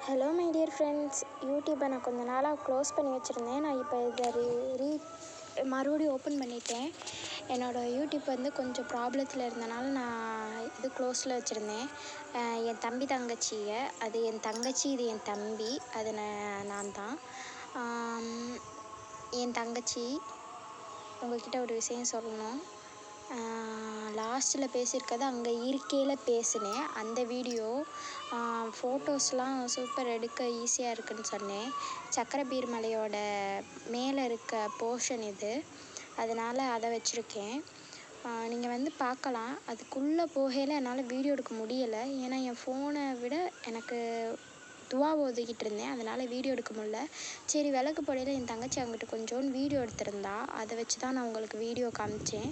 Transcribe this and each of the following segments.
Hello my dear friends, யூடியூப்பை நான் கொஞ்ச நாளாக க்ளோஸ் பண்ணி வச்சுருந்தேன். நான் இப்போ இதை மறுபடியும் ஓப்பன் பண்ணிட்டேன். என்னோடய யூடியூப் கொஞ்சம் ப்ராப்ளத்தில் இருந்தனால நான் இது க்ளோஸில் வச்சுருந்தேன். என் தம்பி தங்கச்சியை, அது என் தங்கச்சி, இது என் தம்பி, அது நான் தான். என் தங்கச்சி உங்கள்கிட்ட ஒரு விஷயம் சொல்லணும். லாஸ்ட்டில் பேசியிருக்கிறது அங்கே இருக்கையில் பேசினேன். அந்த வீடியோ ஃபோட்டோஸ்லாம் சூப்பர் எடுக்க ஈஸியாக இருக்குதுன்னு சொன்னேன். சக்கரபீர் மலையோட மேலே இருக்க போர்ஷன் இது, அதனால் அதை வச்சுருக்கேன். நீங்கள் பார்க்கலாம். அதுக்குள்ளே போகையில் என்னால் வீடியோ எடுக்க முடியலை. ஏன்னா என் ஃபோனை விட எனக்கு துவாவை ஒதுக்கிட்டு இருந்தேன், அதனால் வீடியோ எடுக்க முடியல. சரி, விளக்கு போடையில் என் தங்கச்சி அங்கிட்டு கொஞ்சோண்டு வீடியோ எடுத்திருந்தா, அதை வச்சு தான் நான் உங்களுக்கு வீடியோ காமிச்சேன்.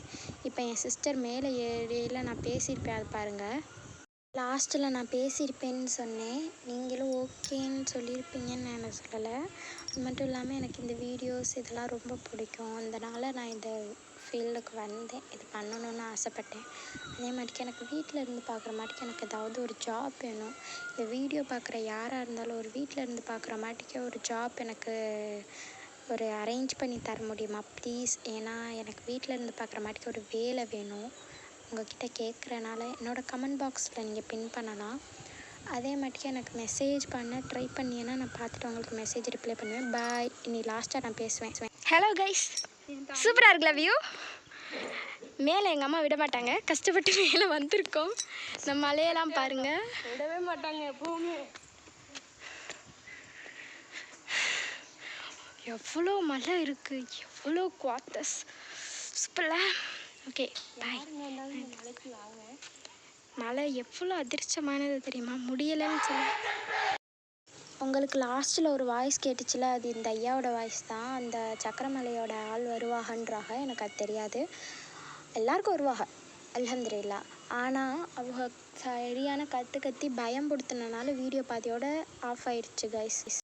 இப்போ என் சிஸ்டர் மேலே ஏரியில் நான் பேசியிருப்பேன், அது பாருங்கள். லாஸ்ட்டில் நான் பேசியிருப்பேன்னு சொன்னேன், நீங்களும் ஓகேன்னு சொல்லியிருப்பீங்கன்னு நான் சொல்லலை. அது மட்டும் இல்லாமல் எனக்கு இந்த வீடியோஸ் இதெல்லாம் ரொம்ப பிடிக்கும். அதனால் நான் இந்த ஃபீல்டுக்கு வந்தேன், இது பண்ணணுன்னு ஆசைப்பட்டேன். அதே மாதிரிக்கு எனக்கு வீட்டில் இருந்து பார்க்குற மாட்டிக்கு எனக்கு ஏதாவது ஒரு ஜாப் வேணும். இந்த வீடியோ பார்க்குற யாராக இருந்தாலும் ஒரு வீட்டில் இருந்து பார்க்குற மாட்டிக்கு ஒரு ஜாப் எனக்கு ஒரு அரேஞ்ச் பண்ணி தர முடியுமா ப்ளீஸ்? ஏன்னா எனக்கு வீட்டில் இருந்து பார்க்குற மாட்டிக்கு ஒரு வேலை வேணும். உங்கள்கிட்ட கேட்குறனால என்னோடய கமெண்ட் பாக்ஸில் நீங்கள் பின் பண்ணலாம். அதே மாட்டிக்கு எனக்கு மெசேஜ் பண்ண ட்ரை பண்ணிங்கன்னா நான் பார்த்துட்டு உங்களுக்கு மெசேஜ் ரிப்ளை பண்ணுவேன். பாய். இனி லாஸ்ட்டாக நான் பேசுவேன். ஹலோ கைஸ், சூப்பராக இருக்குல்ல வியூ? மேலே எங்கள் அம்மா விட மாட்டாங்க, கஷ்டப்பட்டு மேலே வந்திருக்கோம். இந்த மலையெல்லாம் பாருங்கள். விடவே மாட்டாங்க எப்பவுமே. எவ்வளோ மலை இருக்குது, எவ்வளோ குவார்ட்டர்ஸ், சூப்பர்ல. Okay bye. மலை எவ்வளோ அதிர்ஷ்டமானது தெரியுமா? முடியலைன்னு சொல்லி உங்களுக்கு லாஸ்ட்டில் ஒரு வாய்ஸ் கேட்டுச்சுல, அது இந்த ஐயாவோட வாய்ஸ் தான். அந்த சக்கரமலையோட ஆள் வருவாகன்றாக, எனக்கு அது தெரியாது. எல்லாருக்கும் வருவாங்க, அல்ஹம்துலில்லாஹ். ஆனால் அவங்க சரியான கற்று கத்தி பயம்படுத்தினால வீடியோ பாதியோட ஆஃப் ஆயிடுச்சு கைஸ்.